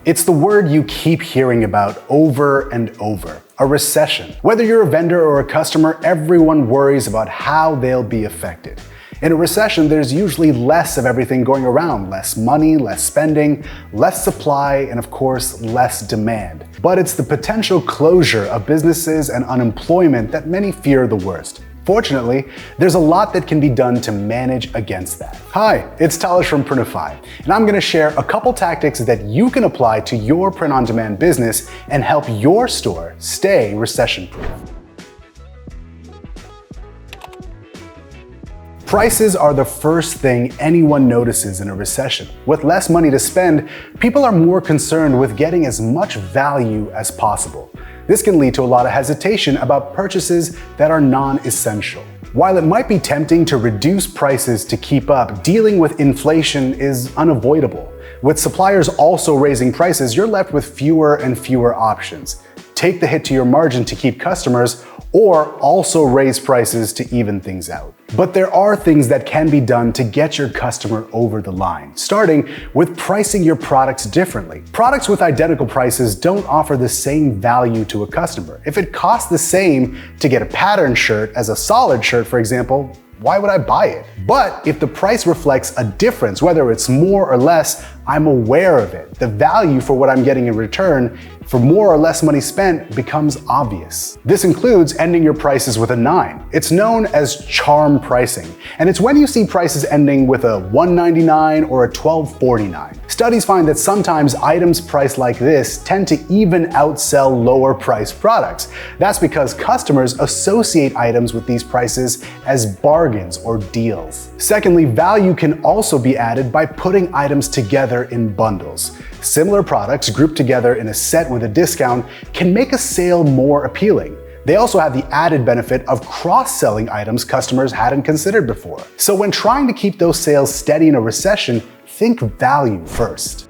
It's the word you keep hearing about over and over, a recession. Whether you're a vendor or a customer, everyone worries about how they'll be affected. In a recession, there's usually less of everything going around, less money, less spending, less supply, and of course, less demand. But it's the potential closure of businesses and unemployment that many fear the worst. Fortunately, there's a lot that can be done to manage against that. Hi, it's Talish from Printify, and I'm gonna share a couple tactics that you can apply to your print-on-demand business and help your store stay recession-proof. Prices are the first thing anyone notices in a recession. With less money to spend, people are more concerned with getting as much value as possible. This can lead to a lot of hesitation about purchases that are non-essential. While it might be tempting to reduce prices to keep up, dealing with inflation is unavoidable. With suppliers also raising prices, you're left with fewer and fewer options. Take the hit to your margin to keep customers, or also raise prices to even things out. But there are things that can be done to get your customer over the line, starting with pricing your products differently. Products with identical prices don't offer the same value to a customer. If it costs the same to get a patterned shirt as a solid shirt, for example, why would I buy it? But if the price reflects a difference, whether it's more or less, I'm aware of it. The value for what I'm getting in return for more or less money spent becomes obvious. This includes ending your prices with a 9. It's known as charm pricing, and it's when you see prices ending with a $1.99 or a $12.49. Studies find that sometimes items priced like this tend to even outsell lower priced products. That's because customers associate items with these prices as bargains or deals. Secondly, value can also be added by putting items together in bundles. Similar products grouped together in a set with a discount can make a sale more appealing. They also have the added benefit of cross-selling items customers hadn't considered before. So when trying to keep those sales steady in a recession, think value first.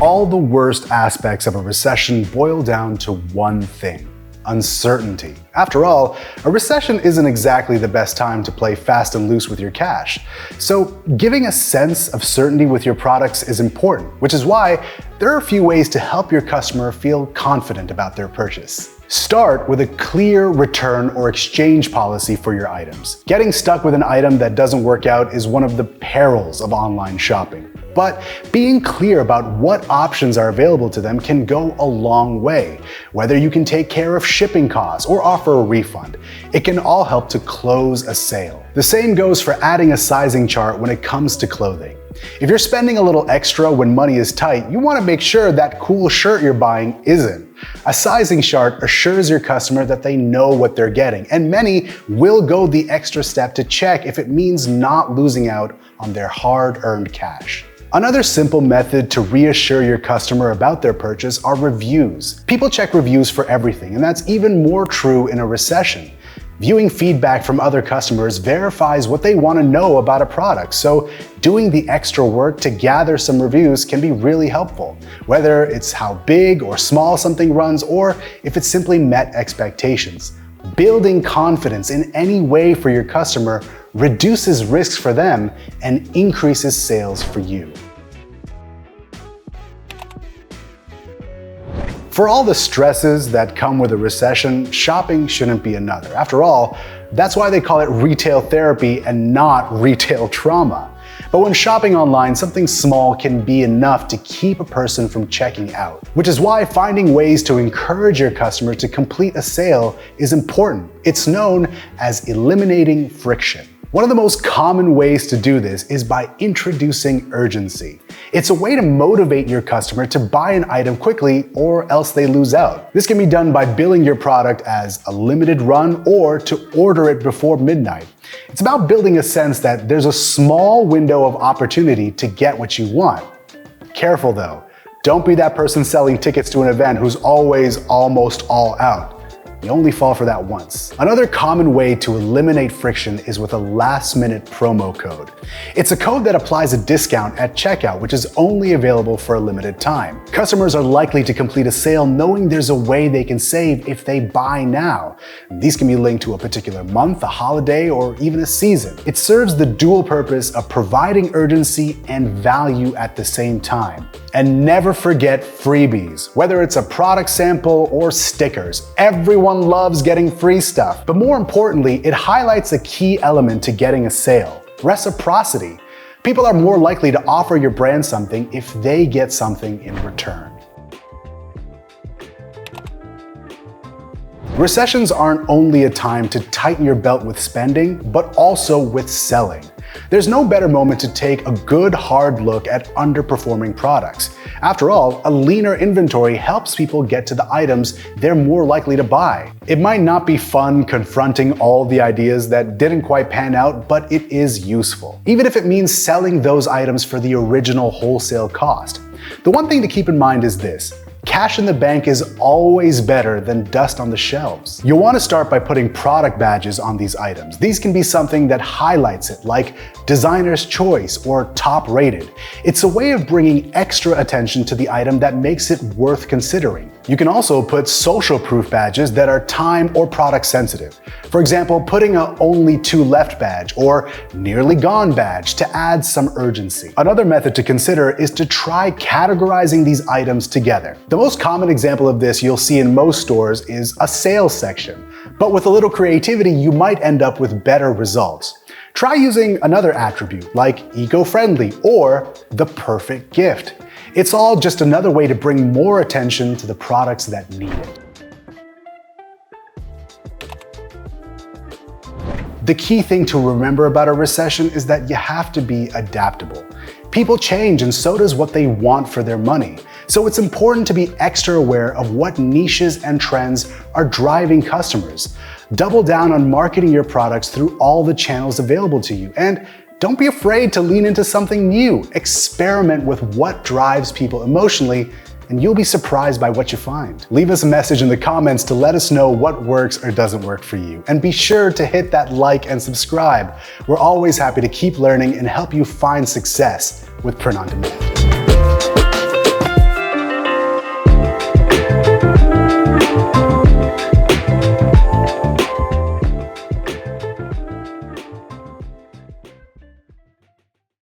All the worst aspects of a recession boil down to one thing: uncertainty. After all, a recession isn't exactly the best time to play fast and loose with your cash. So giving a sense of certainty with your products is important, which is why there are a few ways to help your customer feel confident about their purchase. Start with a clear return or exchange policy for your items. Getting stuck with an item that doesn't work out is one of the perils of online shopping. But being clear about what options are available to them can go a long way. Whether you can take care of shipping costs or offer a refund, it can all help to close a sale. The same goes for adding a sizing chart when it comes to clothing. If you're spending a little extra when money is tight, you want to make sure that cool shirt you're buying isn't. A sizing chart assures your customer that they know what they're getting, and many will go the extra step to check if it means not losing out on their hard-earned cash. Another simple method to reassure your customer about their purchase are reviews. People check reviews for everything, and that's even more true in a recession. Viewing feedback from other customers verifies what they want to know about a product, so doing the extra work to gather some reviews can be really helpful, whether it's how big or small something runs or if it simply met expectations. Building confidence in any way for your customer reduces risks for them and increases sales for you. For all the stresses that come with a recession, shopping shouldn't be another. After all, that's why they call it retail therapy and not retail trauma. But when shopping online, something small can be enough to keep a person from checking out, which is why finding ways to encourage your customer to complete a sale is important. It's known as eliminating friction. One of the most common ways to do this is by introducing urgency. It's a way to motivate your customer to buy an item quickly or else they lose out. This can be done by billing your product as a limited run or to order it before midnight. It's about building a sense that there's a small window of opportunity to get what you want. Careful though, don't be that person selling tickets to an event who's always almost all out. You only fall for that once. Another common way to eliminate friction is with a last-minute promo code. It's a code that applies a discount at checkout, which is only available for a limited time. Customers are likely to complete a sale knowing there's a way they can save if they buy now. These can be linked to a particular month, a holiday, or even a season. It serves the dual purpose of providing urgency and value at the same time. And never forget freebies. Whether it's a product sample or stickers, everyone loves getting free stuff. But more importantly, it highlights a key element to getting a sale: reciprocity. People are more likely to offer your brand something if they get something in return. Recessions aren't only a time to tighten your belt with spending, but also with selling. There's no better moment to take a good hard look at underperforming products. After all, a leaner inventory helps people get to the items they're more likely to buy. It might not be fun confronting all the ideas that didn't quite pan out, but it is useful, even if it means selling those items for the original wholesale cost. The one thing to keep in mind is this: cash in the bank is always better than dust on the shelves. You'll want to start by putting product badges on these items. These can be something that highlights it, like designer's choice or top rated. It's a way of bringing extra attention to the item that makes it worth considering. You can also put social proof badges that are time or product sensitive. For example, putting a only 2 left badge or nearly gone badge to add some urgency. Another method to consider is to try categorizing these items together. The most common example of this you'll see in most stores is a sales section, but with a little creativity, you might end up with better results. Try using another attribute like eco-friendly or the perfect gift. It's all just another way to bring more attention to the products that need it. The key thing to remember about a recession is that you have to be adaptable. People change, and so does what they want for their money. So it's important to be extra aware of what niches and trends are driving customers. Double down on marketing your products through all the channels available to you, and don't be afraid to lean into something new. Experiment with what drives people emotionally, and you'll be surprised by what you find. Leave us a message in the comments to let us know what works or doesn't work for you. And be sure to hit that like and subscribe. We're always happy to keep learning and help you find success with print on demand.